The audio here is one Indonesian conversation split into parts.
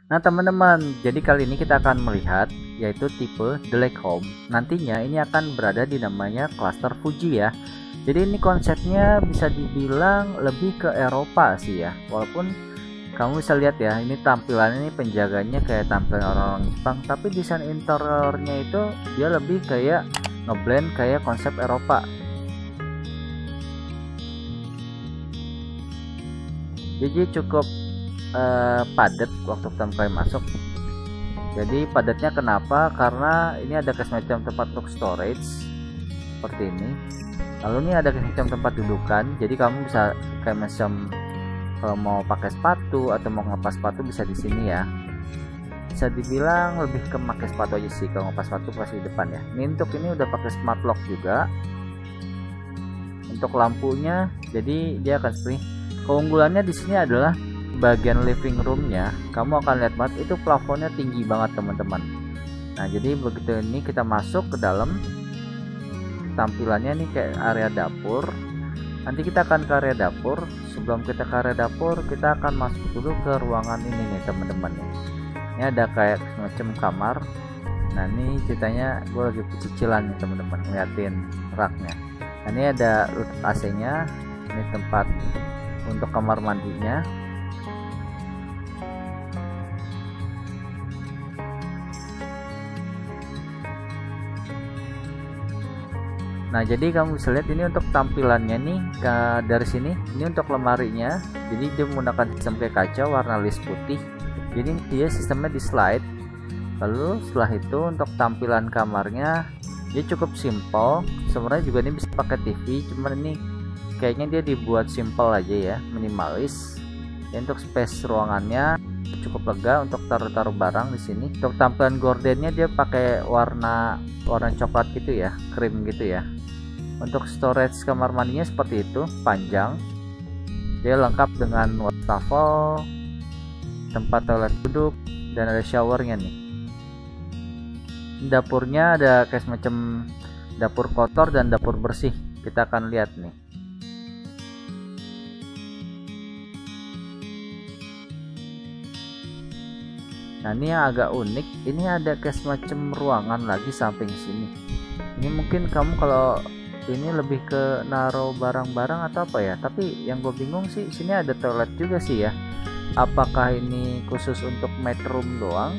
Nah teman-teman, jadi kali ini kita akan melihat yaitu tipe The Lake Home. Nantinya ini akan berada di namanya cluster Fuji ya. Jadi ini konsepnya bisa dibilang lebih ke Eropa sih ya. Walaupun kamu bisa lihat ya, ini tampilannya, ini penjaganya kayak tampilan orang-orang Jepang, tapi desain interiornya itu dia lebih kayak ngeblend kayak konsep Eropa. Jadi cukup padat waktu pertama kali masuk. Jadi padatnya kenapa? Karena ini ada semacam tempat untuk storage seperti ini. Lalu ini ada semacam tempat dudukan. Jadi kamu bisa kayak macam kalau mau pakai sepatu atau mau ngelepas sepatu bisa di sini ya. Bisa dibilang lebih ke pakai sepatu aja sih, kalau ngelepas sepatu pasti di depan ya. Ini untuk ini udah pakai smart lock juga. Untuk lampunya, jadi dia akan seperti. Keunggulannya di sini adalah bagian living roomnya, kamu akan lihat banget itu plafonnya tinggi banget teman-teman. Nah jadi begitu ini kita masuk ke dalam, tampilannya nih kayak area dapur. Nanti kita akan ke area dapur. Sebelum kita ke area dapur, kita akan masuk dulu ke ruangan ini nih teman-teman. Ini ada kayak semacam kamar. Nah ini ceritanya gue lagi pecicilan nih teman-teman, ngeliatin raknya. Nah, ini ada AC nya, ini tempat untuk kamar mandinya. Nah jadi kamu bisa lihat ini untuk tampilannya nih dari sini. Ini untuk lemarinya, jadi dia menggunakan sistem kayak kaca warna list putih. Jadi dia sistemnya di slide. Lalu setelah itu untuk tampilan kamarnya dia cukup simple. Sebenarnya juga ini bisa pakai TV, cuman ini kayaknya dia dibuat simple aja ya, minimalis. Ya, untuk space ruangannya cukup lega untuk taruh-taruh barang di sini. Untuk tampilan gordennya dia pakai warna coklat gitu ya, krim gitu ya. Untuk storage kamar mandinya seperti itu, panjang. Dia lengkap dengan wastafel, tempat toilet duduk, dan ada showernya nih. Dapurnya ada kayak semacam dapur kotor dan dapur bersih. Kita akan lihat nih. Nah ini yang agak unik, ini ada kayak semacam ruangan lagi samping sini. Ini mungkin kamu kalau ini lebih ke naruh barang-barang atau apa ya, tapi yang gue bingung sih sini ada toilet juga sih ya. Apakah ini khusus untuk bedroom doang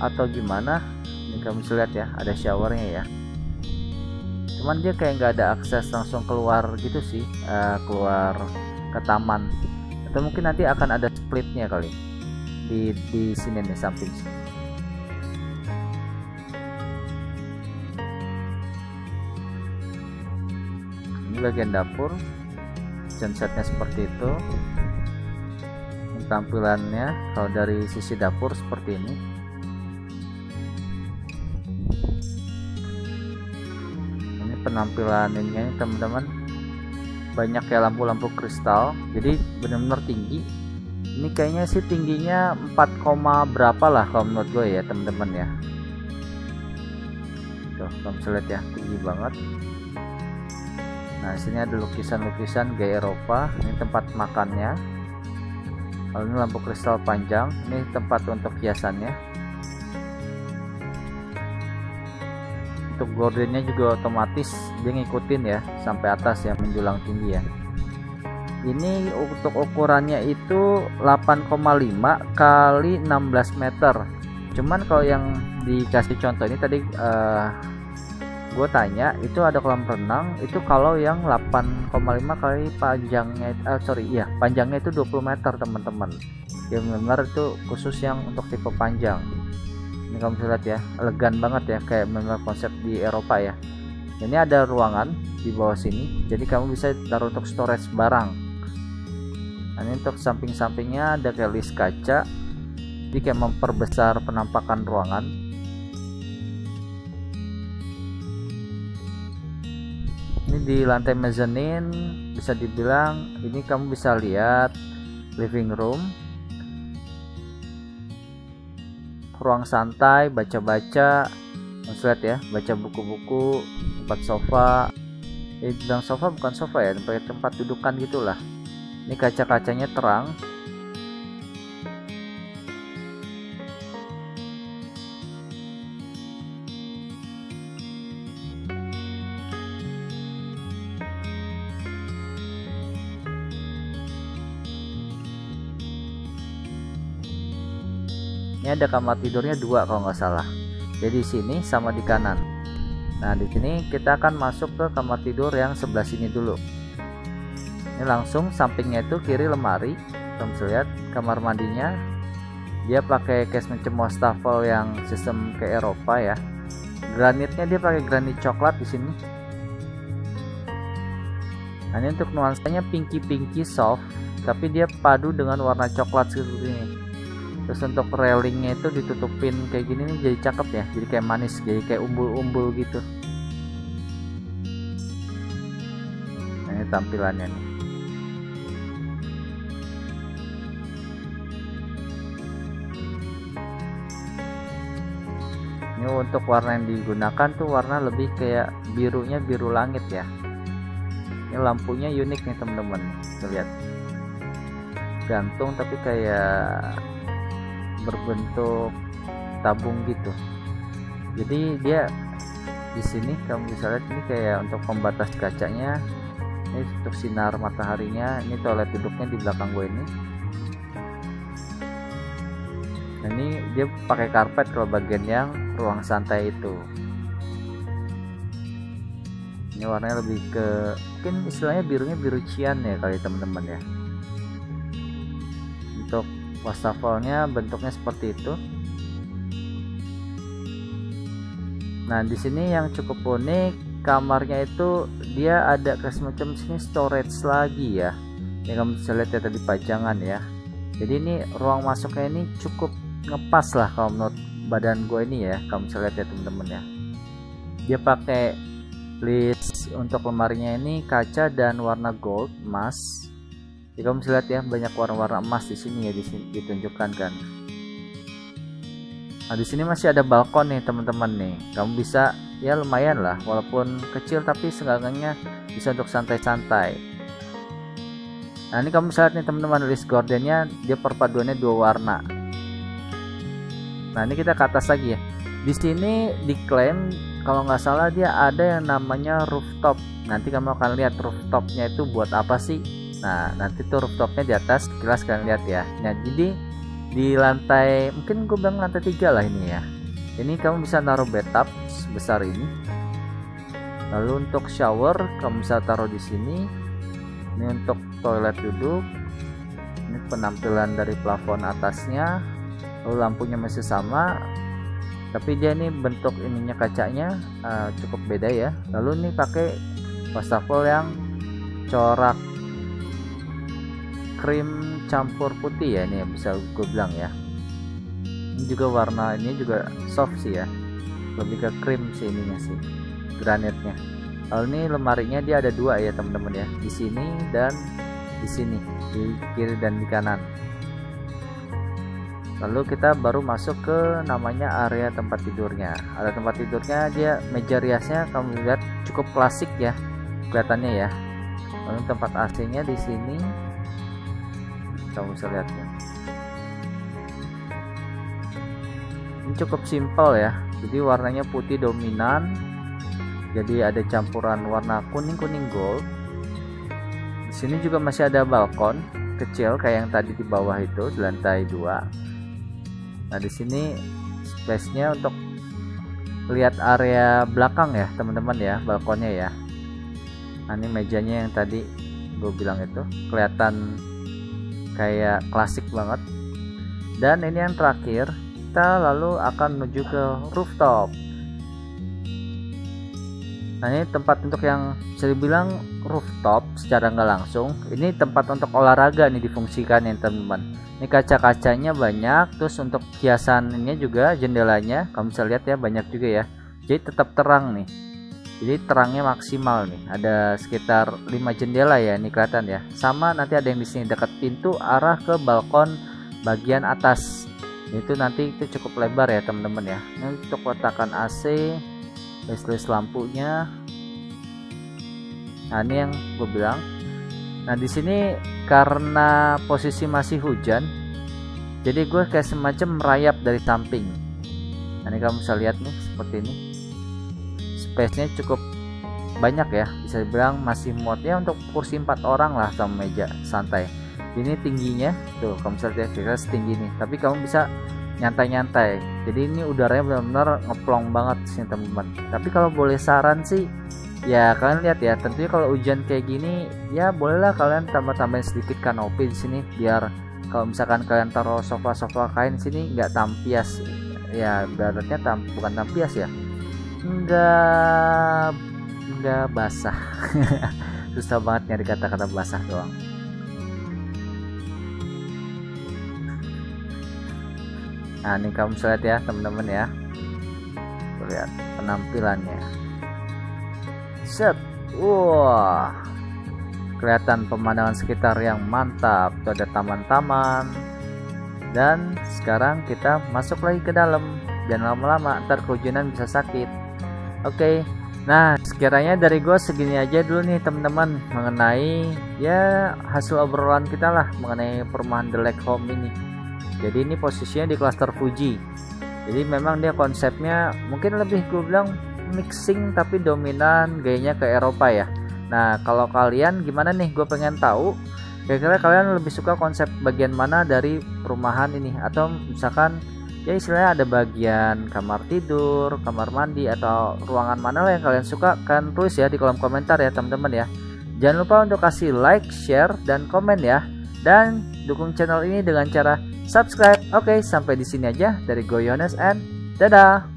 atau gimana? Ini kamu bisa lihat ya, ada showernya ya. Cuman dia kayak nggak ada akses langsung keluar gitu sih, keluar ke taman. Atau mungkin nanti akan ada splitnya kali di sini nih samping sini. Ini bagian dapur, gensetnya seperti itu. Ini tampilannya kalau dari sisi dapur seperti ini. Ini penampilan ini teman-teman, banyak kayak lampu-lampu kristal, jadi benar-benar tinggi. Ini kayaknya sih tingginya 4, berapa lah kalau menurut gue ya teman-teman ya. Tuh kamu bisa lihat ya, tinggi banget. Nah sini ada lukisan-lukisan gaya Eropa. Ini tempat makannya. Lalu ini lampu kristal panjang. Ini tempat untuk hiasannya. Untuk gordennya juga otomatis dia ngikutin ya sampai atas ya, menjulang tinggi ya. Ini untuk ukurannya itu 8,5 kali 16 meter. Cuman kalau yang dikasih contoh ini tadi gue tanya itu ada kolam renang itu kalau yang 8,5 kali panjangnya panjangnya itu 20 meter teman-teman. Ya benar itu khusus yang untuk tipe panjang. Ini kamu bisa lihat ya, elegan banget ya, kayak benar konsep di Eropa ya. Ini ada ruangan di bawah sini, jadi kamu bisa taruh untuk storage barang. Nah, ini untuk samping-sampingnya ada kayak list kaca, jadi kayak memperbesar penampakan ruangan. Ini di lantai mezzanine, bisa dibilang ini kamu bisa lihat living room, ruang santai, baca-baca, lihat ya, baca buku-buku, tempat sofa. Bilang sofa bukan sofa ya, tempat dudukan gitulah. Ini kaca-kacanya terang. Ini ada kamar tidurnya 2 kalau nggak salah. Jadi di sini sama di kanan. Nah di sini kita akan masuk ke kamar tidur yang sebelah sini dulu. Ini langsung sampingnya itu kiri lemari. Kamu bisa lihat kamar mandinya. Dia pakai casement wastafel yang sistem ke Eropa ya. Granitnya dia pakai granit coklat di sini. Nah ini untuk nuansanya pinky soft, tapi dia padu dengan warna coklat seperti ini. Terus untuk railingnya itu ditutupin kayak gini nih, jadi cakep ya, jadi kayak manis, jadi kayak umbul-umbul gitu. Nah, ini tampilannya nih. Ini untuk warna yang digunakan tuh warna lebih kayak birunya biru langit ya. Ini lampunya unik nih teman-teman, lihat gantung tapi kayak berbentuk tabung gitu. Jadi dia di sini kamu bisa lihat ini kayak untuk pembatas kacanya, ini untuk sinar mataharinya. Ini toilet duduknya di belakang gue ini. Nah, ini dia pakai karpet kalau bagian yang ruang santai itu. Ini warnanya lebih ke mungkin istilahnya birunya biru cian ya kali teman-teman ya. Untuk wastafelnya bentuknya seperti itu. Nah di sini yang cukup unik, kamarnya itu dia ada kayak semacam sini storage lagi ya. Ini kamu bisa lihat ya tadi pajangan ya. Jadi ini ruang masuknya ini cukup ngepas lah kalau menurut badan gue ini ya. Kamu bisa lihat ya teman-teman ya. Dia pakai list untuk lemarinya ini kaca dan warna gold emas. Jadi kamu bisa lihat ya banyak warna-warna emas di sini ya, di sini ditunjukkan kan. Nah di sini masih ada balkon nih teman-teman nih. Kamu bisa ya lumayan lah, walaupun kecil tapi seenggaknya bisa untuk santai-santai. Nah ini kamu bisa lihat nih teman-teman, list gordennya dia perpaduannya 2 warna. Nah ini kita ke atas lagi ya. Di sini diklaim kalau nggak salah dia ada yang namanya rooftop. Nanti kamu akan lihat rooftopnya itu buat apa sih. Nah nanti tuh rooftopnya di atas, jelas kalian lihat ya. Nah jadi di lantai, mungkin gue bilang lantai 3 lah ini ya. Ini kamu bisa naruh bathtub sebesar ini. Lalu untuk shower kamu bisa taruh di sini. Ini untuk toilet duduk. Ini penampilan dari plafon atasnya. Lalu lampunya masih sama, tapi dia ini bentuk ininya kacanya cukup beda ya. Lalu ini pakai wastafel yang corak krim campur putih ya, ini bisa gue bilang ya. Ini juga warna ini juga soft sih ya, lebih ke krim sih ininya sih, granitnya. Lalu ini lemarinya dia ada 2 ya teman-teman ya, di sini dan di sini, di kiri dan di kanan. Lalu kita baru masuk ke namanya area tempat tidurnya. Area tempat tidurnya dia meja riasnya kamu lihat cukup klasik ya kelihatannya ya. Lalu tempat AC-nya di sini kamu bisa lihat ya. Ini cukup simpel ya. Jadi warnanya putih dominan. Jadi ada campuran warna kuning-kuning gold. Di sini juga masih ada balkon kecil kayak yang tadi di bawah itu di lantai 2. Nah di sini space-nya untuk lihat area belakang ya teman-teman ya, balkonnya ya. Nah ini mejanya yang tadi gue bilang itu kelihatan kayak klasik banget. Dan ini yang terakhir, kita lalu akan menuju ke rooftop. Nah ini tempat untuk yang bisa dibilang rooftop secara nggak langsung. Ini tempat untuk olahraga nih difungsikan ya teman-teman. Ini kaca-kacanya banyak, terus untuk hiasannya juga jendelanya kamu bisa lihat ya banyak juga ya. Jadi tetap terang nih. Jadi terangnya maksimal nih. Ada sekitar 5 jendela ya ini kelihatan ya. Sama nanti ada yang di sini dekat pintu arah ke balkon bagian atas. Itu nanti itu cukup lebar ya teman-teman ya. Ini untuk letakkan AC, list lampunya. Nah ini yang gue bilang. Nah di sini karena posisi masih hujan, jadi gue kayak semacam merayap dari samping. Nah ini kamu bisa lihat nih seperti ini. Space-nya cukup banyak ya, bisa dibilang masih muat ya untuk kursi 4 orang lah sama meja santai. Ini tingginya tuh kamu bisa lihat kira setinggi ini. Tapi kamu bisa nyantai-nyantai. Jadi ini udaranya benar-benar ngeplong banget sih teman-teman. Tapi kalau boleh saran sih, ya kalian lihat ya, tentunya kalau hujan kayak gini ya bolehlah kalian tambah-tambahin sedikit kanopi di sini, biar kalau misalkan kalian taruh sofa-sofa kain sini nggak tampias. Ya baratnya bukan tampias ya, nggak basah. Susah banget nyari kata-kata basah doang. Nah ini kamu bisa lihat ya teman-teman ya, lihat penampilannya, set, wah, kelihatan pemandangan sekitar yang mantap. Tuh ada taman-taman. Dan sekarang kita masuk lagi ke dalam. Jangan lama-lama, ntar kehujanan bisa sakit. Oke, nah sekiranya dari gue segini aja dulu nih teman-teman, mengenai ya hasil obrolan kita lah mengenai perumahan The Lake Home ini. Jadi ini posisinya di klaster Fuji. Jadi memang dia konsepnya mungkin lebih gue bilang mixing, tapi dominan gayanya ke Eropa ya. Nah kalau kalian gimana nih, gue pengen tahu kira-kira kalian lebih suka konsep bagian mana dari perumahan ini, atau misalkan ya istilahnya ada bagian kamar tidur, kamar mandi, atau ruangan mana lah yang kalian suka. Kalian tulis ya di kolom komentar ya teman-teman ya. Jangan lupa untuk kasih like, share, dan komen ya, dan dukung channel ini dengan cara subscribe. Oke, sampai di sini aja dari gue Yones, and dadah.